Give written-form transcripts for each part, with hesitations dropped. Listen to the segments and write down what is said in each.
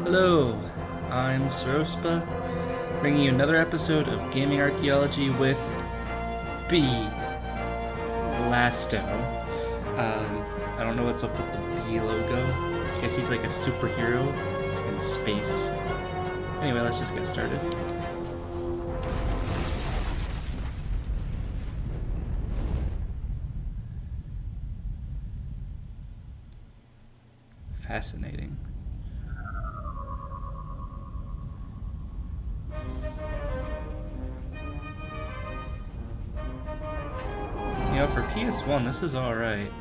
Hello, I'm Sorospa, bringing you another episode of Gaming Archaeology with Blasto. I don't know what's up with the B logo. I guess he's like a superhero in space. Anyway, let's just get started. Fascinating. You know, for PS1, this is alright.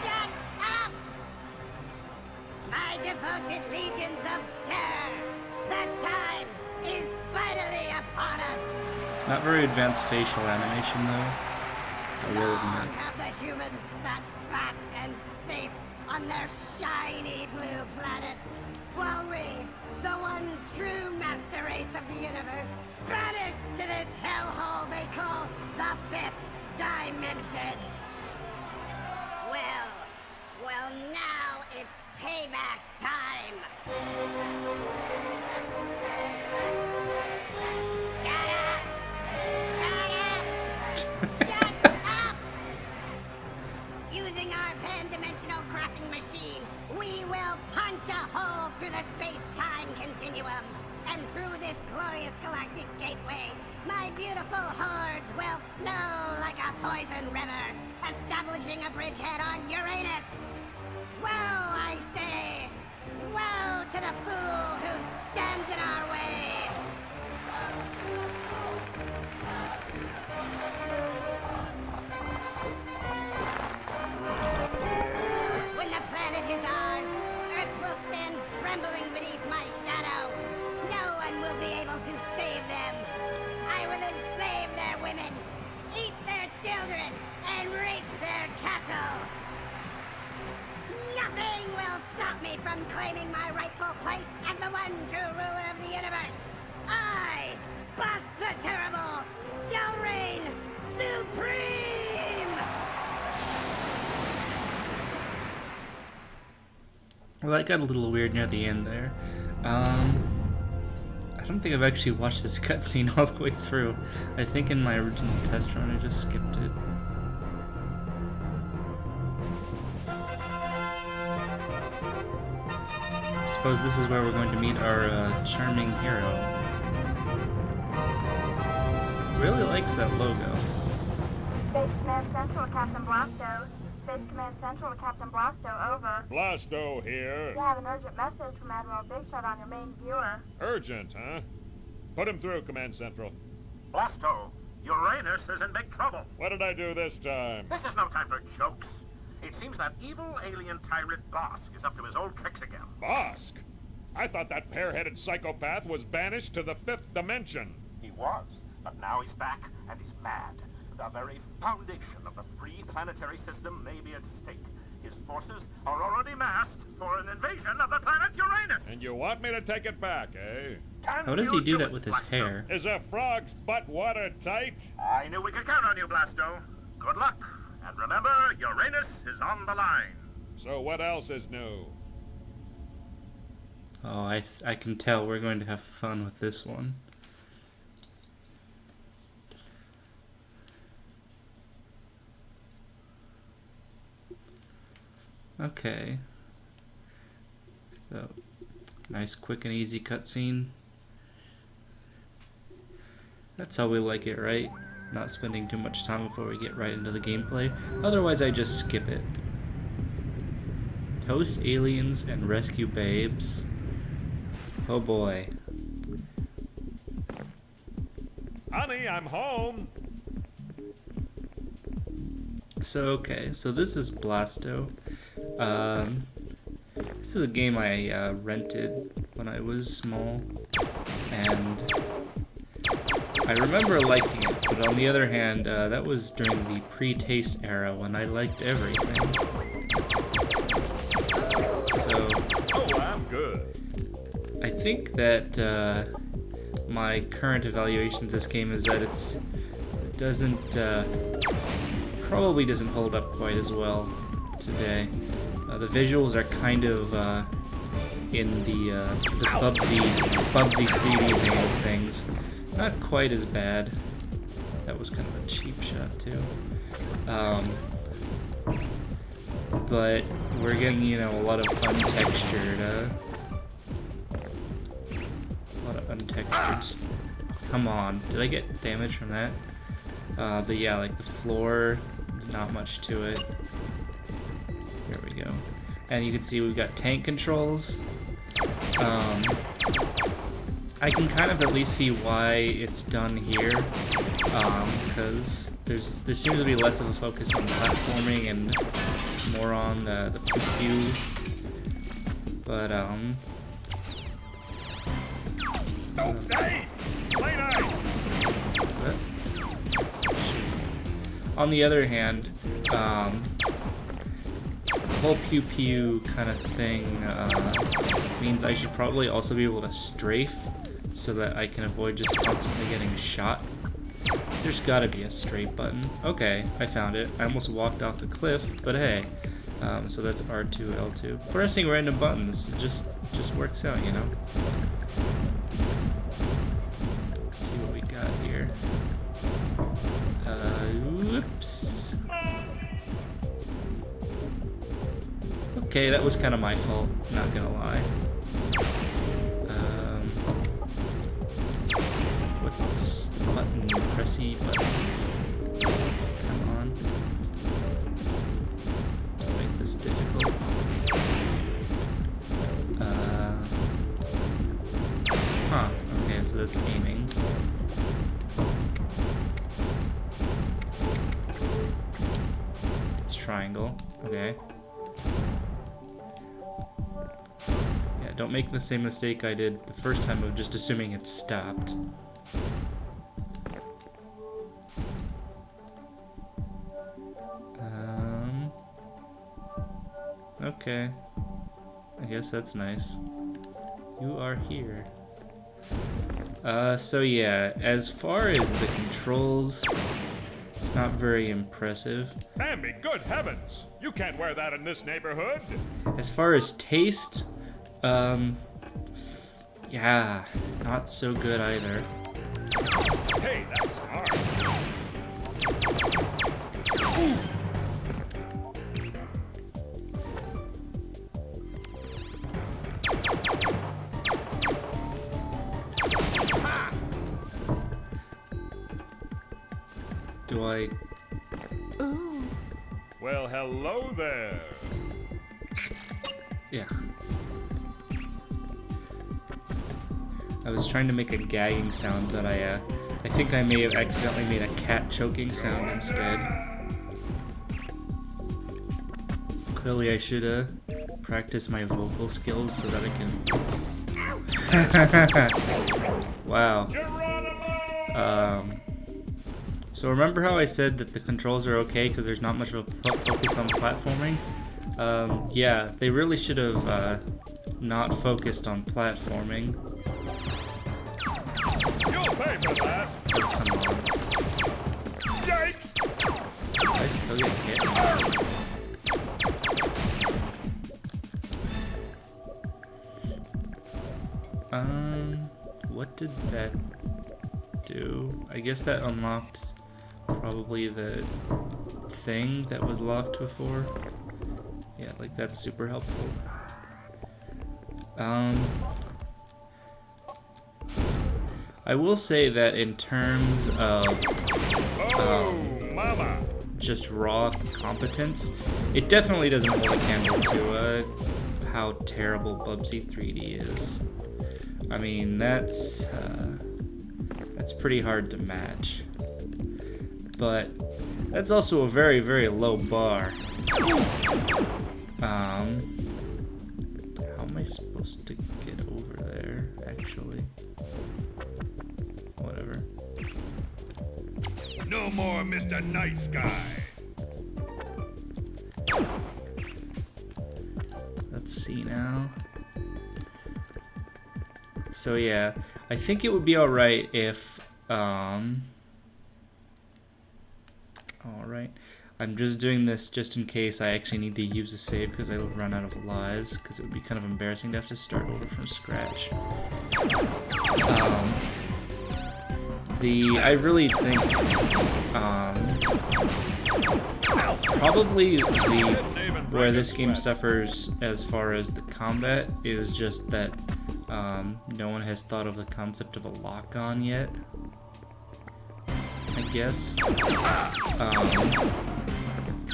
Shut up! My devoted legions of terror! The time is finally upon us! Not very advanced facial animation, though. I will Long admit. have the humans sat fat and safe on their shiny blue planet, while we, the one true master race of the universe, banished to this hellhole they call the Fifth Dimension. Well, now it's payback time. Shut up! Shut up! Using our pan-dimensional crossing machine, we will punch a hole through the space-time continuum. And through this glorious galactic gateway, my beautiful hordes will flow like a poison river, establishing a bridgehead on Uranus. Woe, I say! Woe to the fool who stands in our way! When the planet is ours, Earth will stand trembling beneath my shadow. No one will be able to save them. I will enslave their women, eat their children, and rape their cattle. Nothing will stop me from claiming my rightful place as the one true ruler of the universe. I, Bust the Terrible, shall reign supreme! Well, that got a little weird near the end there. I don't think I've actually watched this cutscene all the way through. I think in my original test run I just skipped it. I suppose this is where we're going to meet our charming hero. Really likes that logo. Space Command Central to Captain Blasto. Space Command Central to Captain Blasto, over. Blasto here. You have an urgent message from Admiral Big Shot on your main viewer. Urgent, huh? Put him through, Command Central. Blasto, Uranus is in big trouble. What did I do this time? This is no time for jokes. It seems that evil alien tyrant Bosk is up to his old tricks again. Bosk? I thought that pear-headed psychopath was banished to the fifth dimension. He was, but now he's back and he's mad. The very foundation of the free planetary system may be at stake. His forces are already massed for an invasion of the planet Uranus. And you want me to take it back, eh? Can How does you he do that it, with his Blasto? hair? Is a frog's butt watertight? I knew we could count on you, Blasto. Good luck. And remember, Uranus is on the line. So what else is new? Oh, I can tell we're going to have fun with this one. Okay. So, nice, quick, and easy cutscene. That's how we like it, right? Not spending too much time before we get right into the gameplay. Otherwise, I just skip it. Toast aliens and rescue babes. Oh boy. Honey, I'm home. So, okay, so this is Blasto. This is a game I rented when I was small, and I remember liking it, but on the other hand, that was during the pre-taste era when I liked everything. So, Oh, I'm good. I think that my current evaluation of this game is that it doesn't, probably doesn't hold up quite as well today. The visuals are kind of in the Bubsy 3D vein of things. Not quite as bad. That was kind of a cheap shot too. But we're getting, you know, a lot of untextured, come on, did I get damage from that? But yeah, like the floor, not much to it. Here we go. And you can see we've got tank controls. I can kind of at least see why it's done here, because there seems to be less of a focus on platforming and more on the pew. But Hey! Play nice! on the other hand, the whole pew pew kind of thing means I should probably also be able to strafe so that I can avoid just constantly getting shot. There's gotta be a strafe button. Okay, I found it. I almost walked off the cliff, but hey. So that's R2, L2. Pressing random buttons just works out, you know? Let's see what we got here. Whoops. Okay, that was kind of my fault, not gonna lie. What's the button? Pressy button. Come on. Don't make this difficult. Huh, okay, so that's aiming. It's triangle, okay. Don't make the same mistake I did the first time of just assuming it stopped. Okay. I guess that's nice. You are here. So yeah, as far as the controls, it's not very impressive. Bambi, good heavens! You can't wear that in this neighborhood! As far as taste, yeah, not so good either. Hey, that's smart. Ooh. Do I? Ooh. Well, hello there. Yeah. I was trying to make a gagging sound, but I think I may have accidentally made a cat choking sound instead. Clearly I should practice my vocal skills so that I can... Wow. So remember how I said that the controls are okay because there's not much of a focus on platforming? Yeah, they really should have not focused on platforming. You'll pay for that. Oh, come on. Yikes! I still get hit. What did that do? I guess that unlocked probably the thing that was locked before. Yeah, like that's super helpful. I will say that in terms of Mama. just raw competence, it definitely doesn't hold a candle to how terrible Bubsy 3D is. I mean, that's pretty hard to match. But that's also a very, very low bar. How am I supposed to get over there, actually? Whatever. No more Mr. Nice Guy. Let's see now. So yeah, I think it would be alright if, alright, I'm just doing this just in case I actually need to use a save because I will run out of lives, because it would be kind of embarrassing to have to start over from scratch. I really think, probably where this game suffers as far as the combat is just that no one has thought of the concept of a lock-on yet, I guess. I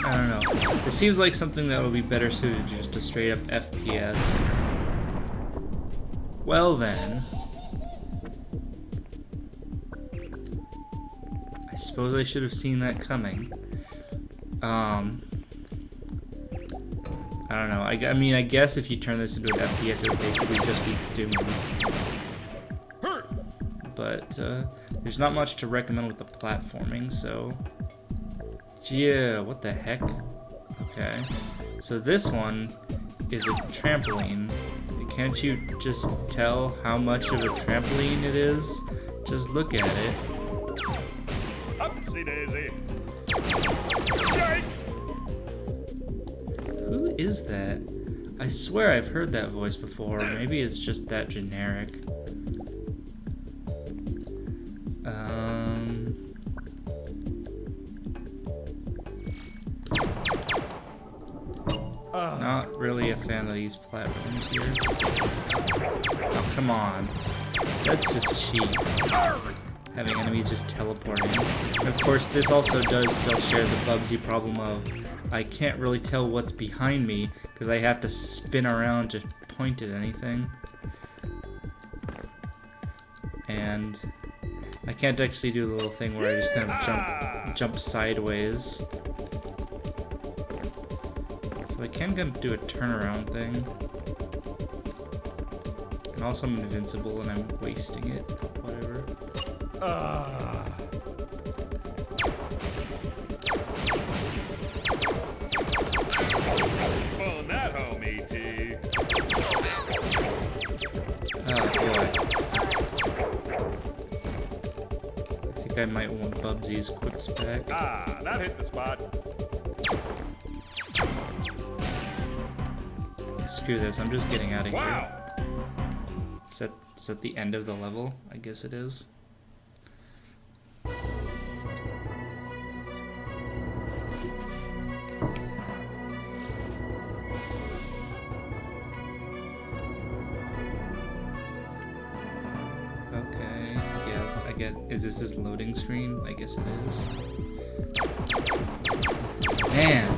don't know. It seems like something that would be better suited to just a straight up FPS. Well then. I suppose I should have seen that coming. I don't know. I mean, I guess if you turn this into an FPS, it would basically just be Doom. But there's not much to recommend with the platforming, so... Yeah, what the heck? Okay. So this one is a trampoline. Can't you just tell how much of a trampoline it is? Just look at it. Upsy daisy. Yikes! Who is that? I swear I've heard that voice before. Maybe it's just that generic. Not really a fan of these platforms here. Oh, come on. That's just cheap. Having enemies just teleporting. And of course, this also does still share the Bubsy problem of I can't really tell what's behind me because I have to spin around to point at anything. And I can't actually do the little thing where I just kind of jump sideways. So I can kind of do a turnaround thing. And also I'm invincible and I'm wasting it. Whatever. Phone that home, E.T. Oh boy. I think I might want Bubsy's quips back. Ah, that hit the spot. Screw this, I'm just getting out of Wow. here. Is that the end of the level? I guess it is. Okay, yeah, I get... Is this his loading screen? I guess it is. Man,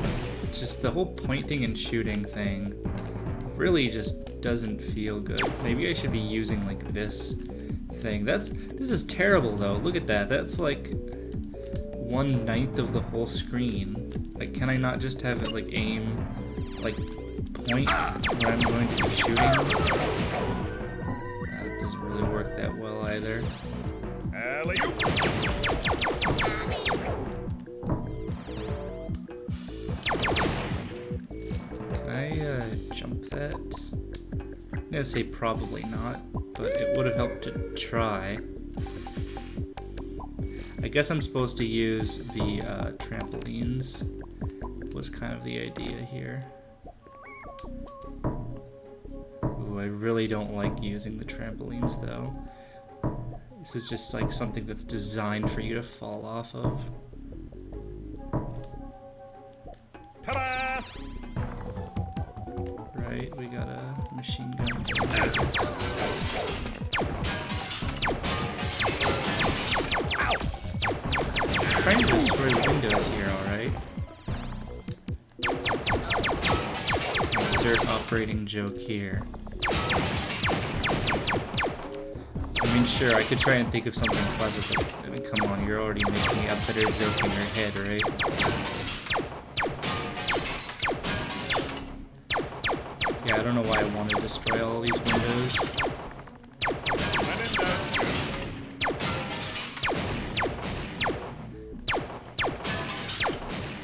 just the whole pointing and shooting thing really just doesn't feel good. Maybe I should be using like this thing. This is terrible though. Look at that. That's like 1/9 of the whole screen. Like, can I not just have it like aim, like point where I'm going to be shooting? That doesn't really work that well either. Alley-oop. Can I jump that? I'm gonna say probably not, but it would have helped to try. I guess I'm supposed to use the trampolines, was kind of the idea here. Ooh, I really don't like using the trampolines though. This is just like something that's designed for you to fall off of. Ta-da! Right, we got a machine gun. I'm trying to destroy windows here, alright? Insert operating joke here. I mean, sure, I could try and think of something clever, but I mean, come on, you're already making a better joke in your head, right? Yeah, I don't know why I want to destroy all these windows.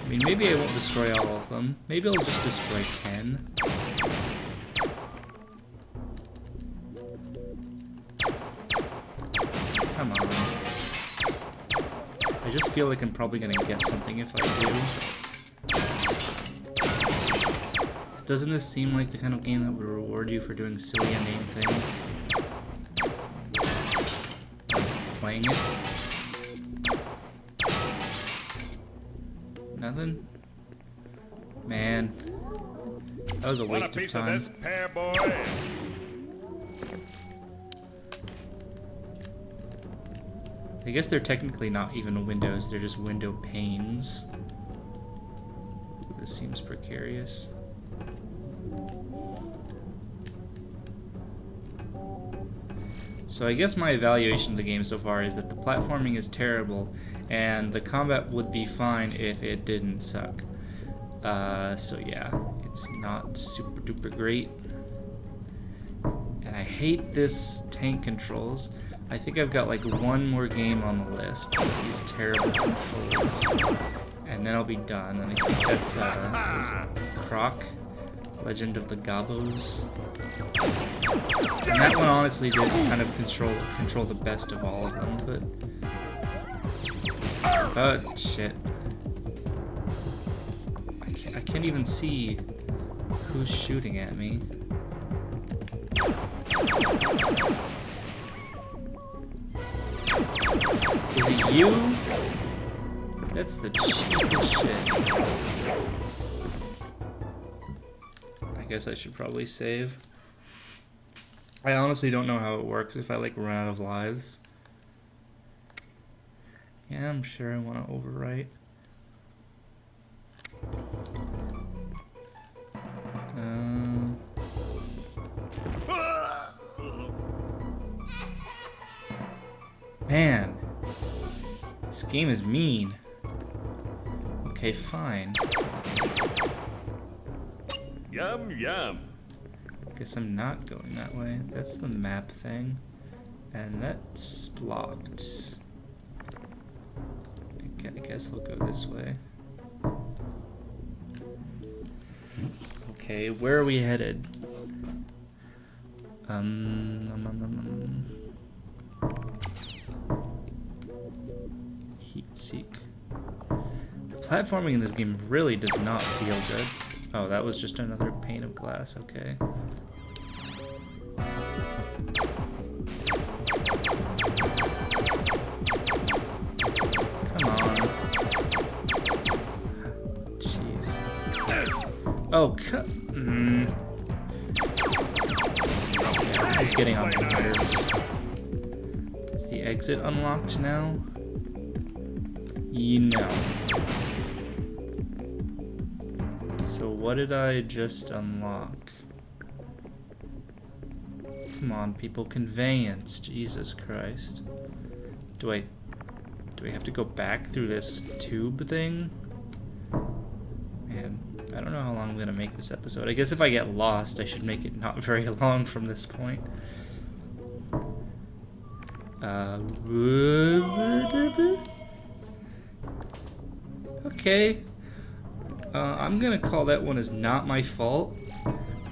I mean, maybe I won't destroy all of them. Maybe I'll just destroy 10. Come on. I just feel like I'm probably gonna get something if I do. Doesn't this seem like the kind of game that would reward you for doing silly inane things? Playing it? Nothing? Man. That was a waste of time. Want a piece of this, pear boy? I guess they're technically not even windows, they're just window panes. This seems precarious. So I guess my evaluation of the game so far is that the platforming is terrible, and the combat would be fine if it didn't suck. So yeah, it's not super duper great. And I hate this tank controls. I think I've got like one more game on the list with these terrible controls, and then I'll be done. And I think that's what is it? Croc, Legend of the Gobos. And that one honestly did kind of control the best of all of them, but oh shit! I can't even see who's shooting at me. Is it you? That's the cheapest shit. I guess I should probably save. I honestly don't know how it works if I like run out of lives. Yeah, I'm sure I want to overwrite. Man, this game is mean. Okay, fine. Yum, yum. Guess I'm not going that way. That's the map thing. And that's blocked. I guess I'll go this way. Okay, where are we headed? Heat seek. The platforming in this game really does not feel good. Oh, that was just another pane of glass, okay. Come on. Jeez. Oh, yeah, this is getting on my nerves. Is the exit unlocked now? You know. So what did I just unlock? Come on, people. Conveyance. Jesus Christ. Do I have to go back through this tube thing? Man, I don't know how long I'm gonna make this episode. I guess if I get lost, I should make it not very long from this point. Okay. I'm gonna call that one as not my fault.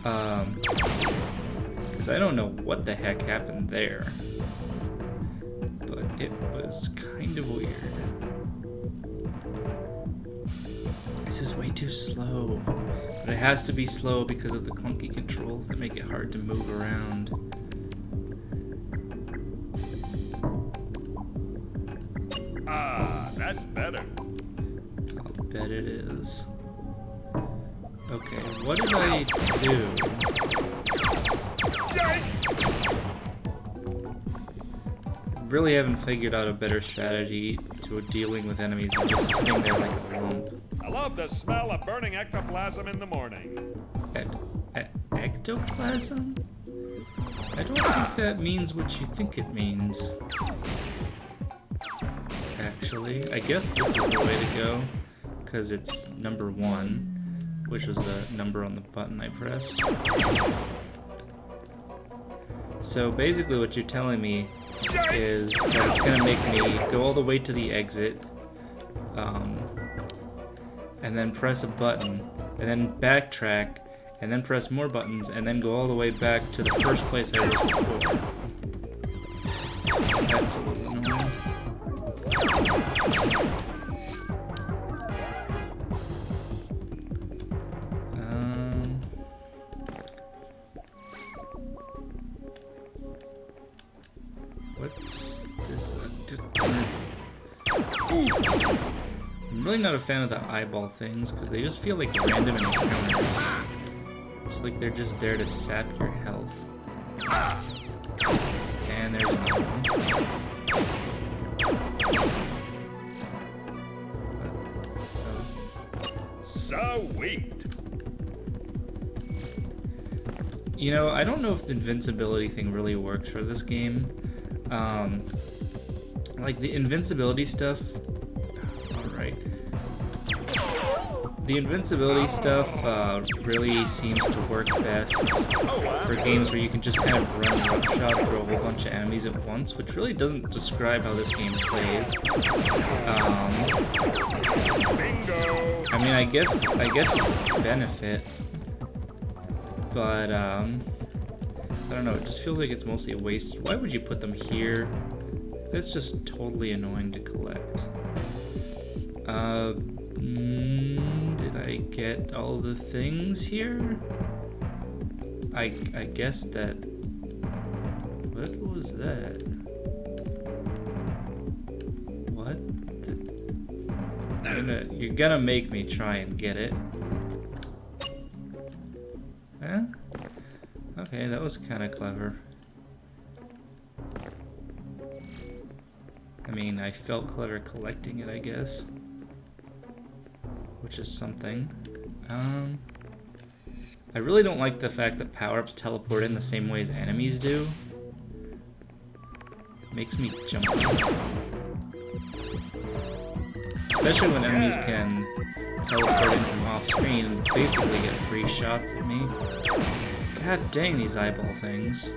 Because I don't know what the heck happened there. But it was kind of weird. This is way too slow. But it has to be slow because of the clunky controls that make it hard to move around. Ah, that's better. I'll bet it is. Okay, what did I do? Really haven't figured out a better strategy to dealing with enemies than just sitting there like a lump. I love the smell of burning ectoplasm in the morning. Ectoplasm? I don't think that means what you think it means. Actually, I guess this is the way to go, because it's number 1, which was the number on the button I pressed. So basically what you're telling me is that it's going to make me go all the way to the exit, and then press a button, and then backtrack, and then press more buttons, and then go all the way back to the first place I was before. That's a little annoying. What's this? I'm really not a fan of the eyeball things because they just feel like random encounters. It's like they're just there to sap your health. And there's another one. Sweet. You know, I don't know if the invincibility thing really works for this game. Like the invincibility stuff. Alright. The invincibility stuff really seems to work best for games where you can just kind of run roughshod through a whole bunch of enemies at once, which really doesn't describe how this game plays. I mean, I guess it's a benefit, but I don't know. It just feels like it's mostly a waste. Why would you put them here? That's just totally annoying to collect. Did I get all the things here? I guess that... What was that? What? You're gonna make me try and get it. Huh? Okay, that was kind of clever. I mean, I felt clever collecting it, I guess. Which is something. I really don't like the fact that power-ups teleport in the same way as enemies do. It makes me jump. Especially when enemies can teleport in from off-screen and basically get free shots at me. God dang these eyeball things.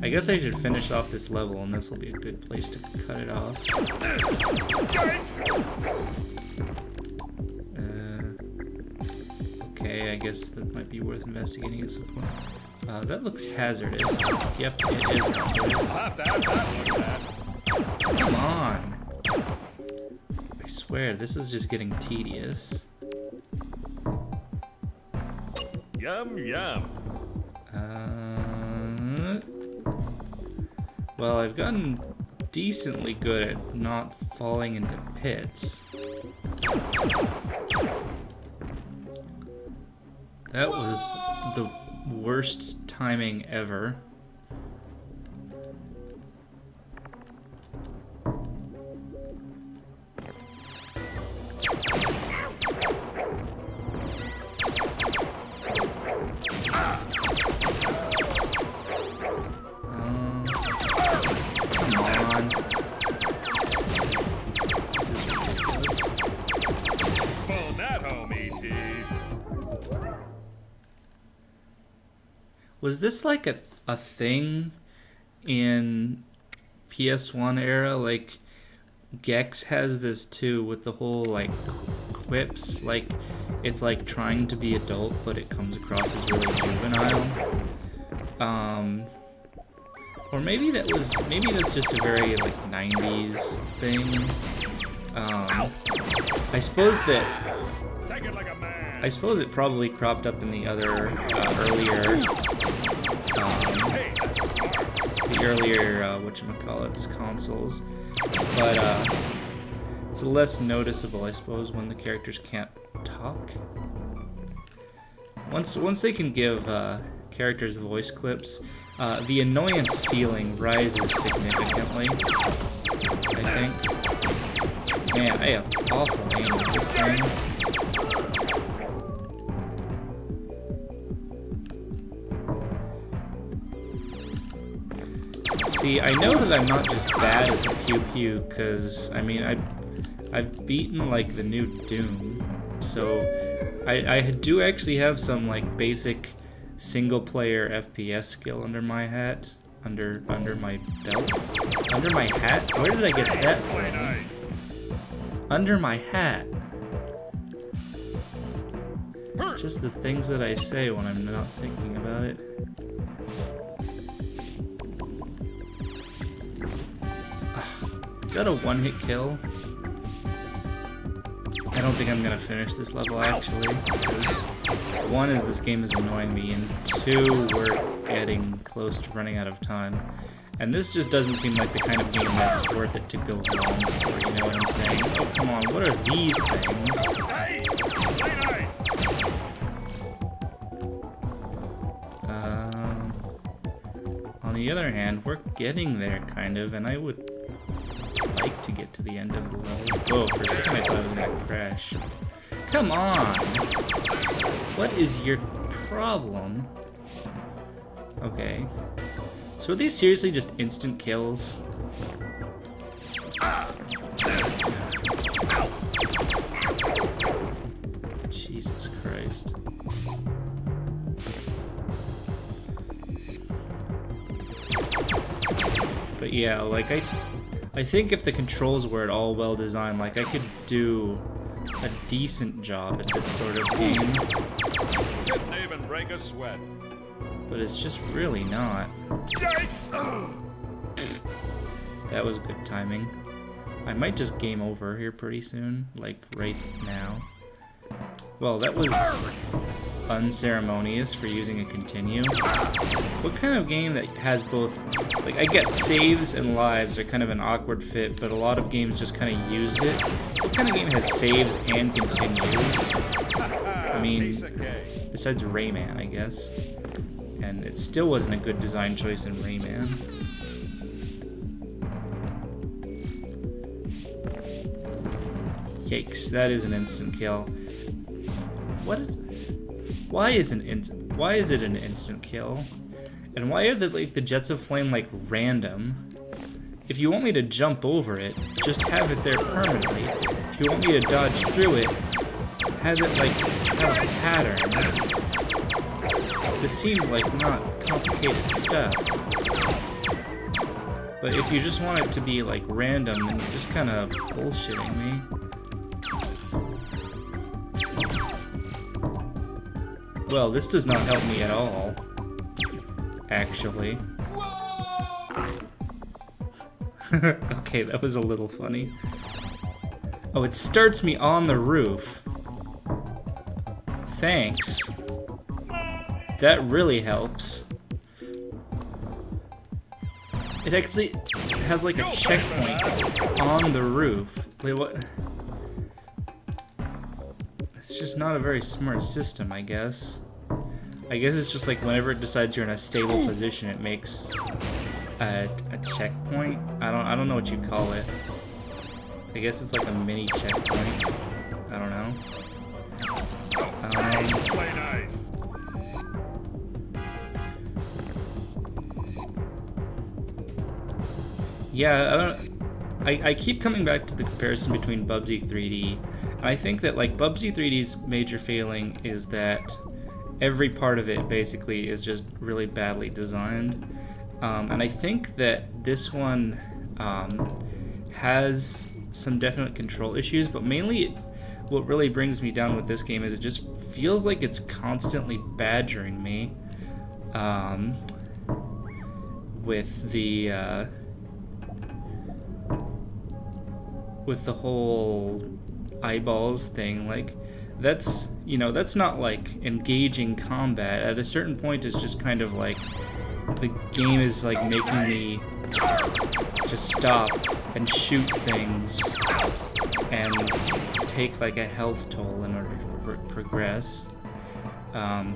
I guess I should finish off this level and this will be a good place to cut it off. Okay, I guess that might be worth investigating at some point. That looks hazardous. Yep, it is hazardous. Come on! I swear, this is just getting tedious. Yum, yum. Well, I've gotten decently good at not falling into pits. That was the worst timing ever. Come on. This is ridiculous. Phone that home, E.T. Was this like a thing in PS1 era? Like, Gex has this too with the whole, like, quips. Like, it's like trying to be adult, but it comes across as really juvenile. Or maybe that's just a very, like, 90s thing. I suppose that... Take it like a man. I suppose it probably cropped up in the other earlier whatchamacallits consoles, but it's less noticeable, I suppose, when the characters can't talk. Once they can give characters voice clips, the annoyance ceiling rises significantly, I think. Man, I have awful aim with this thing. See, I know that I'm not just bad at the pew-pew, because, I mean, I've beaten, like, the new Doom, so I do actually have some, like, basic single-player FPS skill under my hat, under my belt. Under my hat? Where did I get that from? Under my hat. Just the things that I say when I'm not thinking about it. Is that a one-hit kill? I don't think I'm gonna finish this level actually, because one is this game is annoying me, and two, we're getting close to running out of time. And this just doesn't seem like the kind of game that's worth it to go long for, you know what I'm saying? Oh, come on, what are these things? Hey, play nice. On the other hand, we're getting there, kind of, and I would like to get to the end of the level. Whoa, for a second I thought I was gonna crash. Come on! What is your problem? Okay. So are these seriously just instant kills? Jesus Christ. But yeah, like I think if the controls were at all well designed, like I could do a decent job at this sort of game. Didn't even break a sweat. But it's just really not. That was good timing. I might just game over here pretty soon, like right now. Well, that was unceremonious for using a continue. What kind of game that has both, like, I get saves and lives are kind of an awkward fit, but a lot of games just kind of use it. What kind of game has saves and continues? I mean, besides Rayman, I guess. And it still wasn't a good design choice in Rayman. Yikes, that is an instant kill. Why is it an instant kill? And why are the jets of flame like random? If you want me to jump over it, just have it there permanently. If you want me to dodge through it, have it like have a pattern. This seems like not complicated stuff. But if you just want it to be like random, then you're just kind of bullshitting me. Well, this does not help me at all, actually. Okay, that was a little funny. Oh, it starts me on the roof. Thanks. That really helps. It actually has like a checkpoint on the roof. Wait, what? It's just not a very smart system, I guess. I guess it's just like whenever it decides you're in a stable position, it makes a checkpoint. I don't know what you call it. I guess it's like a mini checkpoint. I don't know. Play nice. Yeah, I keep coming back to the comparison between Bubsy 3D. And I think that like Bubsy 3D's major failing is that every part of it basically is just really badly designed. And I think that this one has some definite control issues, but mainly what really brings me down with this game is it just feels like it's constantly badgering me with the whole eyeballs thing. Like, that's, you know, that's not like engaging combat. At a certain point it's just kind of like the game is like making me just stop and shoot things and take like a health toll in order to progress. And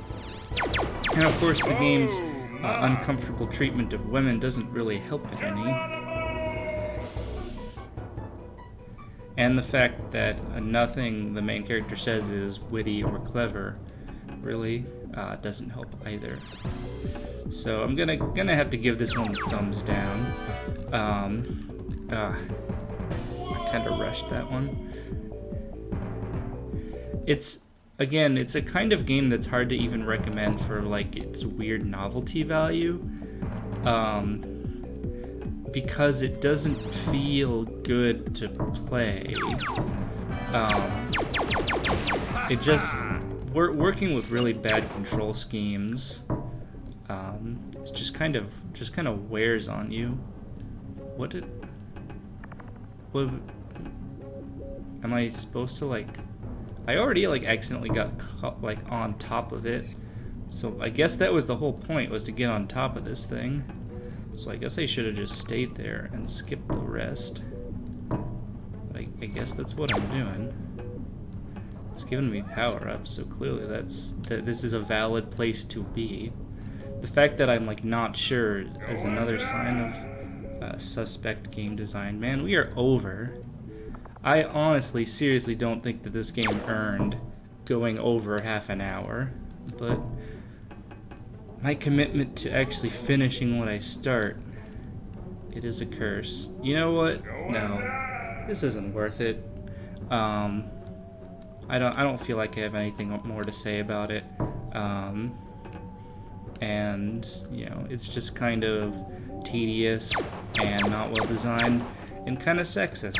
of course the game's uncomfortable treatment of women doesn't really help it any. And the fact that nothing the main character says is witty or clever really doesn't help either. So I'm gonna have to give this one a thumbs down. I kind of rushed that one. It's a kind of game that's hard to even recommend for like its weird novelty value. Because it doesn't feel good to play. It just working with really bad control schemes. It just kind of wears on you. What did? what? Am I supposed to like? I already like accidentally got caught, like on top of it. So I guess that was the whole point, was to get on top of this thing. So I guess I should have just stayed there and skipped the rest. But I guess that's what I'm doing. It's giving me power-ups, so clearly this is a valid place to be. The fact that I'm like not sure is another sign of suspect game design. Man, we are over. I honestly, seriously don't think that this game earned going over half an hour, but my commitment to actually finishing what I start, it is a curse. You know what? No, this isn't worth it. I don't feel like I have anything more to say about it. And you know, it's just kind of tedious and not well designed and kind of sexist.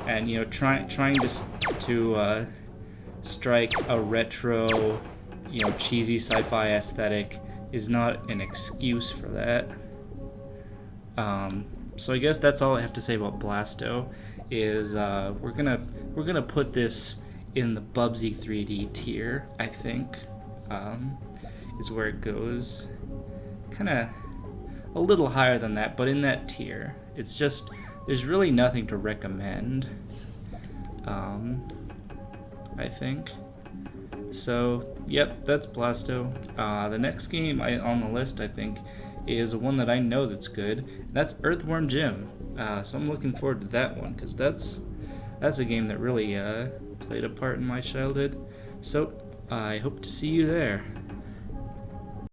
And you know, trying to strike a retro, you know, cheesy sci-fi aesthetic is not an excuse for that. So I guess that's all I have to say about Blasto. Is we're gonna put this in the Bubsy 3D tier, I think, is where it goes. Kind of a little higher than that, but in that tier. It's just, there's really nothing to recommend, I think. So, yep, that's Blasto. The next game on the list, I think, is one that I know that's good. And that's Earthworm Jim. So I'm looking forward to that one, because that's a game that really played a part in my childhood. So I hope to see you there.